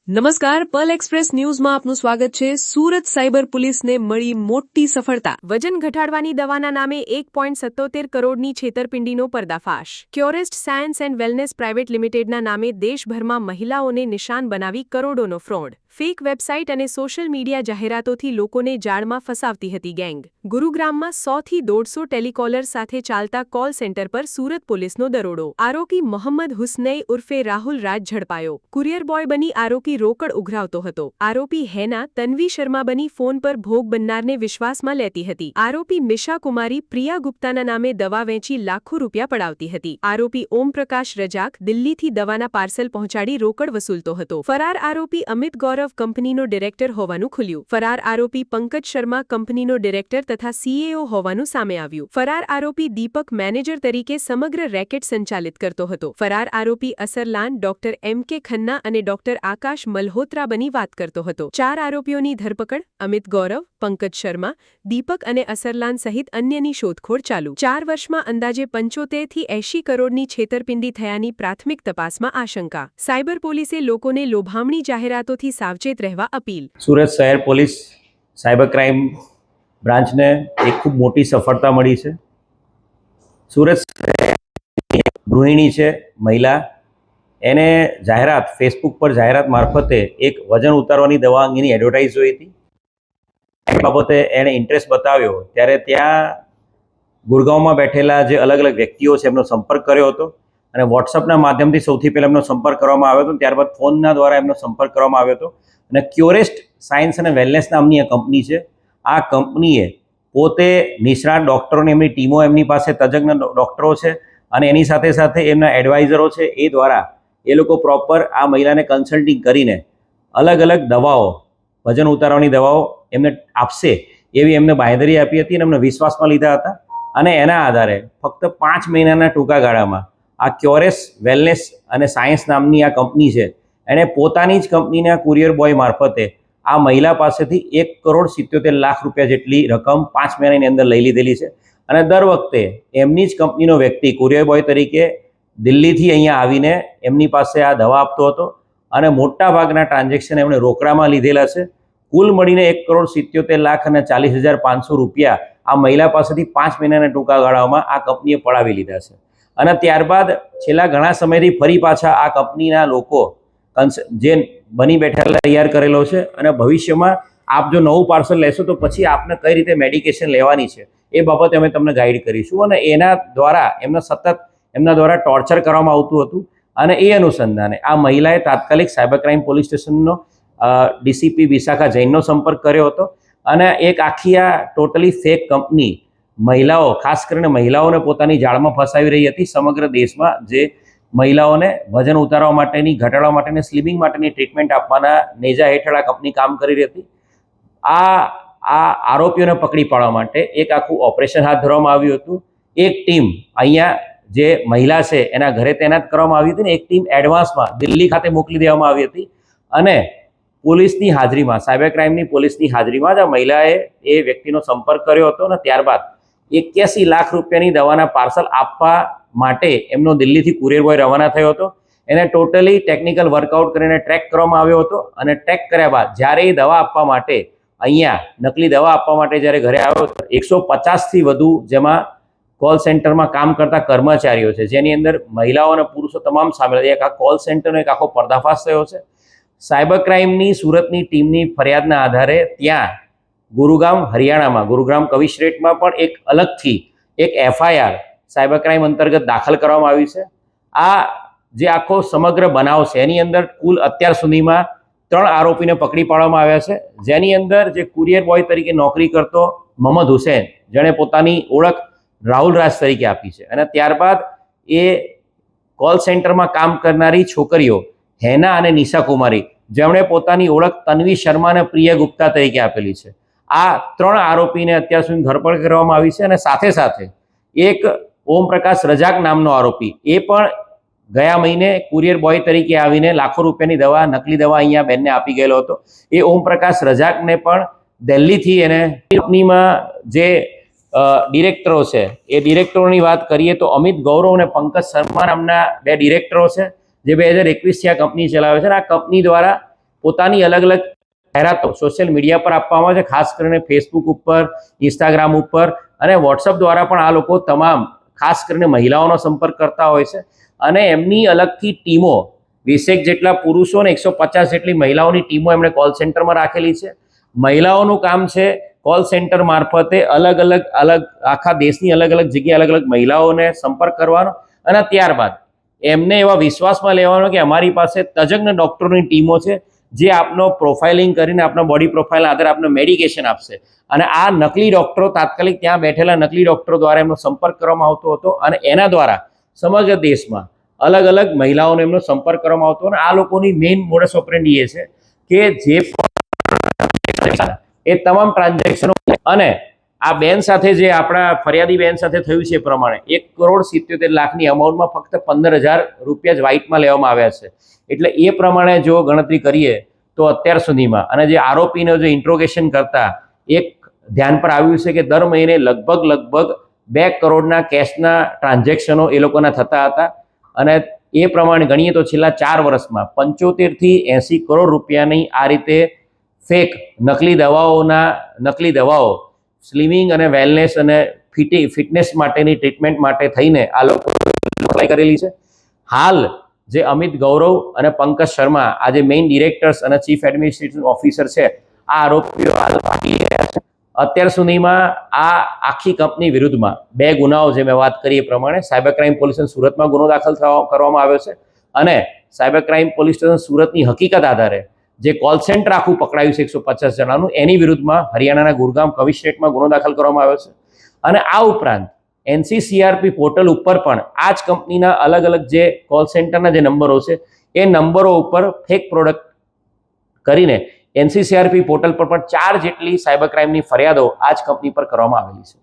નમસ્કાર, પલ એક્સપ્રેસ ન્યૂઝમાં આપનું સ્વાગત છે। સુરત સાયબર પોલીસને મળી મોટી સફળતા। વજન ઘટાડવાની દવાના નામે 1.77 કરોડની છેતરપિંડીનો પર્દાફાશ। ક્યોરેસ્ટ સાયન્સ એન્ડ વેલનેસ પ્રાઇવેટ લિમિટેડના નામે દેશભરમાં મહિલાઓને નિશાન બનાવી કરોડોનો ફ્રોડ। ફેક વેબસાઇટ અને સોશિયલ મીડિયા જાહેરાતોથી લોકોને જાળમાં ફસાવતી હતી ગેંગ। ગુરુગ્રામમાં 100 થી 150 ટેલિકોલર સાથે ચાલતા કોલ સેન્ટર પર સુરત પોલીસનો દરોડો। આરોપી મોહમ્મદ હુસ્નૈ ઉર્ફે રાહુલ રાજ ઝડપાયો। કુરિયર બોય બની આરોપી રોકડ ઉઘરાવતો હતો। આરોપી હેના તન્વી શર્મા બની ફોન પર ભોગ બનનારને વિશ્વાસમાં લેતી હતી। આરોપી મિશા કુમારી પ્રિયા ગુપ્તાના નામે દવા વેચી લાખો રૂપિયા પડાવતી હતી। આરોપી ઓમ પ્રકાશ રજાક દિલ્હીથી દવાના પાર્સલ પહોંચાડી રોકડ વસૂલતો હતો। ફરાર આરોપી અમિત ગૌરવ કંપનીનો ડિરેક્ટર હોવાનું ખુલ્યું। ફરાર આરોપી પંકજ શર્મા કંપનીનો ડિરેક્ટર તથા સીએઓ હોવાનું સામે આવ્યું। ફરાર આરોપી દીપક મેનેજર તરીકે સમગ્ર રેકેટ સંચાલિત કરતો હતો। ફરાર આરોપી અસરલાન ડોક્ટર એમ કે ખન્ના અને ડોક્ટર આકાશ મલ્હોત્રા બની વાત કરતો હતો। 4 આરોપીઓની ધરપકડ। અમિત ગૌરવ, પંકજ શર્મા, દીપક અને અસરલાન સહિત અન્યની શોધખોળ ચાલુ। 4 વર્ષમાં અંદાજે 75 થી 80 કરોડની છેતરપિંડી થયાની પ્રાથમિક તપાસમાં આશંકા। સાયબર પોલીસે લોકોને લોભામણી જાહેરાતોથી સાવચેત રહેવા અપીલ। સુરત શહેર પોલીસ સાયબર ક્રાઇમ બ્રાન્ચને એક ખૂબ મોટી સફળતા મળી છે। સુરત ગૃહિણી છે મહિલા, એને જાહેરાત ફેસબુક પર જાહેરાત મારફતે એક વજન ઉતારવાની દવા અંગેની એડવર્ટાઇઝ જોઈ હતી। એ બાબતે એણે ઇન્ટરેસ્ટ બતાવ્યો ત્યારે ત્યાં ગુરગાંવમાં બેઠેલા જે અલગ અલગ વ્યક્તિઓ છે એમનો સંપર્ક કર્યો હતો અને વોટ્સઅપના માધ્યમથી સૌથી પહેલાં એમનો સંપર્ક કરવામાં આવ્યો હતો। ત્યારબાદ ફોનના દ્વારા એમનો સંપર્ક કરવામાં આવ્યો હતો અને ક્યોરેસ્ટ સાયન્સ અને વેલનેસ નામની આ કંપની છે। આ કંપનીએ પોતે નિષ્ણાત ડૉક્ટરોની એમની ટીમો એમની પાસે તજજ્ઞ ડૉક્ટરો છે અને એની સાથે સાથે એમના એડવાઇઝરો છે, એ દ્વારા એ લોકો પ્રોપર આ મહિલાને કન્સલ્ટિંગ કરીને અલગ અલગ દવાઓ, વજન ઉતારવાની દવાઓ એમને આપશે એવી એમને બાંયધરી આપી હતી અને એમને વિશ્વાસમાં લીધા હતા અને એના આધારે ફક્ત 5 મહિનાના ટૂંકા ગાળામાં આ ક્યોરેસ વેલનેસ અને સાયન્સ નામની આ કંપની છે એણે પોતાની જ કંપનીના કુરિયર બોય મારફતે આ મહિલા પાસેથી 1,77,00,000 રૂપિયા જેટલી રકમ 5 મહિનાની અંદર લઈ લીધેલી છે અને દર વખતે એમની જ કંપનીનો વ્યક્તિ કુરિયર બોય તરીકે દિલ્હીથી અહીંયા આવીને એમની પાસે આ દવા આપતો હતો અને મોટા ભાગના ટ્રાન્ઝેક્શન એમણે રોકડામાં લીધેલા છે। કુલ મળીને 1,77,40,500 રૂપિયા આ મહિલા પાસેથી 5 મહિનાના ટૂંકા ગાળામાં આ કંપનીએ પડાવી લીધા છે અને ત્યારબાદ છેલ્લા ઘણા સમયથી ફરી પાછા આ કંપનીના લોકો જે બની બેઠેલા તૈયાર કરેલો છે અને ભવિષ્યમાં આપ જો નવું પાર્સલ લેશો તો પછી આપને કઈ રીતે મેડિકેશન લેવાની છે એ બાબતે અમે તમને ગાઈડ કરીશું અને એના દ્વારા એમના દ્વારા ટોર્ચર કરવામાં આવતું હતું અને એ અનુસંધાને આ મહિલાએ તાત્કાલિક સાયબર ક્રાઇમ પોલીસ સ્ટેશનનો ડીસીપી વિશાખા જૈનનો સંપર્ક કર્યો હતો અને એક આખી આ ટોટલી ફેક કંપની મહિલાઓ, ખાસ કરીને મહિલાઓને પોતાની જાળમાં ફસાવી રહી હતી। સમગ્ર દેશમાં જે મહિલાઓને વજન ઉતારવા માટેની, ઘટાડવા માટેની, સ્લિમિંગ માટેની ટ્રીટમેન્ટ આપવાના નેજા હેઠળ આ કંપની કામ કરી રહી હતી। આ આરોપીઓને પકડી પાડવા માટે એક આખું ઓપરેશન હાથ ધરવામાં આવ્યું હતું। એક ટીમ અહીંયા જે મહિલા છે એના ઘરે તૈનાત કરવામાં આવી હતી ને એક ટીમ એડવાન્સમાં દિલ્હી ખાતે મોકલી દેવામાં આવી હતી અને પોલીસની હાજરીમાં, સાયબર ક્રાઇમની પોલીસની હાજરીમાં જ આ મહિલાએ એ વ્યક્તિનો સંપર્ક કર્યો હતો અને ત્યારબાદ 81 લાખ રૂપિયાની દવાના પાર્સલ આપવા માટે એમનો દિલ્હીથી કુરિયર બોય રવાના થયો હતો। એને ટોટલી ટેકનિકલ વર્કઆઉટ કરીને ટ્રેક કરવામાં આવ્યો હતો અને ટ્રેક કર્યા બાદ જ્યારે એ દવા આપવા માટે અહીંયા નકલી દવા આપવા માટે જ્યારે ઘરે આવ્યો હતો 150થી વધુ જેમાં કોલ સેન્ટરમાં કામ કરતા કર્મચારીઓ છે, જેની અંદર મહિલાઓ અને પુરુષો તમામ સામેલ છે। એક આ કોલ સેન્ટરનો એક આખો પર્દાફાશ થયો છે। સાયબર ક્રાઇમની સુરતની ટીમની ફરિયાદના આધારે ત્યાં ગુરુગ્રામ, હરિયાણામાં ગુરુગ્રામ કવિશ્રેટમાં પણ એક અલગથી એક એફઆઈઆર સાયબર ક્રાઇમ અંતર્ગત દાખલ કરવામાં આવી છે। આ જે આખો સમગ્ર બનાવ છે એની અંદર કુલ અત્યાર સુધીમાં 3 આરોપીને પકડી પાડવામાં આવ્યા છે, જેની અંદર જે કુરિયર બોય તરીકે નોકરી કરતો મોહમ્મદ હુસૈન, જેણે પોતાની ઓળખ રાહુલ રાજ તરીકે આપી છે અને ત્યારબાદ એ કોલ સેન્ટરમાં કામ કરનારી છોકરીઓ હેના અને નિશા કુમારી, જેમણે પોતાની ઓળખ તન્વી શર્મા અને પ્રિયા ગુપ્તા તરીકે આપેલી છે। આ 3 આરોપીને અત્યાર સુધી ધરપકડ કરવામાં આવી છે અને સાથે સાથે એક ઓમ પ્રકાશ રજાક નામનો આરોપી, એ પણ ગયા મહિને કુરિયર બોય તરીકે આવીને લાખો રૂપિયાની દવા, નકલી દવા અહીંયા બેનને આપી ગયેલો હતો। એ ઓમ પ્રકાશ રજાકને પણ દિલ્હીથી એને કંપનીમાં જે ડિરેક્ટરો છે એ ડિરેક્ટરોની વાત કરીએ તો અમિત ગૌરવ અને પંકજ શર્મા નામના 2 ડિરેક્ટરો છે જે 2021થી આ કંપની ચલાવે છે અને આ કંપની દ્વારા પોતાની અલગ અલગ જાહેરાતો સોશિયલ મીડિયા પર આપવામાં આવે છે, ખાસ કરીને ફેસબુક ઉપર, ઇન્સ્ટાગ્રામ ઉપર અને વોટ્સઅપ દ્વારા પણ આ લોકો તમામ ખાસ કરીને મહિલાઓનો સંપર્ક કરતા હોય છે અને એમની અલગથી ટીમો 20 જેટલા પુરુષો અને 150 જેટલી મહિલાઓની ટીમો એમણે કોલ સેન્ટરમાં રાખેલી છે. મહિલાઓનું કામ છે કોલ સેન્ટર મારફતે અલગ અલગ આખા દેશની અલગ અલગ જગ્યાએ અલગ અલગ મહિલાઓને સંપર્ક કરવાનો અને ત્યારબાદ એમને એવા વિશ્વાસમાં લેવાનો કે અમારી પાસે તજજ્ઞ ડૉક્ટરોની ટીમો છે જે આપનો પ્રોફાઇલિંગ કરીને આપનો બોડી પ્રોફાઇલના આધારે આપને મેડિકેશન આપશે અને આ નકલી ડૉક્ટરો તાત્કાલિક ત્યાં બેઠેલા નકલી ડૉક્ટરો દ્વારા એમનો સંપર્ક કરવામાં આવતો હતો અને એના દ્વારા સમગ્ર દેશમાં અલગ અલગ મહિલાઓનો એમનો સંપર્ક કરવામાં આવતો અને આ લોકોની મેઇન મોડસ ઓપરેન્ડી એ છે કે જે એ તમામ ટ્રાન્ઝેક્શનો અને આ બેન સાથે જે આપણા ફરિયાદી બેન સાથે થયું છે એ પ્રમાણે 1,77,00,000ની અમાઉન્ટમાં ફક્ત 15,000 રૂપિયા જ વ્હાઇટમાં લેવામાં આવ્યા છે. એટલે એ પ્રમાણે જો ગણતરી કરીએ તો અત્યાર સુધીમાં અને જે આરોપીનો જે ઇન્ટ્રોગેશન કરતા એક ધ્યાન પર આવ્યું છે કે દર મહિને લગભગ 2 કરોડના કેશના ટ્રાન્ઝેક્શનો એ લોકોના થતા હતા અને એ પ્રમાણે ગણીએ તો છેલ્લા 4 વર્ષમાં 75 થી 80 કરોડ રૂપિયાની આ રીતે ફેક નકલી દવાઓ સ્લિમિંગ અને વેલનેસ અને ફિટનેસ માટેની ટ્રીટમેન્ટ માટે થઈને આ લોકો અપ્લાય કરેલી છે. હાલ જે અમિત ગૌરવ અને પંકજ શર્મા આ જે મેઇન ડિરેક્ટર્સ અને ચીફ એડમિનિસ્ટ્રેટિવ ઓફિસર છે આ આરોપીઓ હાલ ભાગી રહ્યા છે. અત્યાર સુધીમાં આ આખી કંપની વિરુદ્ધમાં 2 ગુનાઓ જે મેં વાત કરી એ પ્રમાણે સાયબર ક્રાઇમ પોલીસ સુરતમાં ગુનો દાખલ કરવામાં આવ્યો છે અને સાયબર ક્રાઇમ પોલીસ સ્ટેશન સુરતની હકીકત આધારે જે કોલ સેન્ટર આખું પકડાયું છે 150 જણાનું એની વિરુદ્ધમાં હરિયાણાના ગુરગામ કમિશનરેટમાં ગુનો દાખલ કરવામાં આવ્યો છે અને આ ઉપરાંત NCCRP પોર્ટલ ઉપર પણ આ જ કંપનીના અલગ અલગ જે કોલ સેન્ટરના જે નંબરો છે એ નંબરો ઉપર ફેક પ્રોડક્ટ કરીને NCCRP પોર્ટલ પર પણ 4 જેટલી સાયબર ક્રાઇમની ફરિયાદો આ જ કંપની પર કરવામાં આવેલી છે.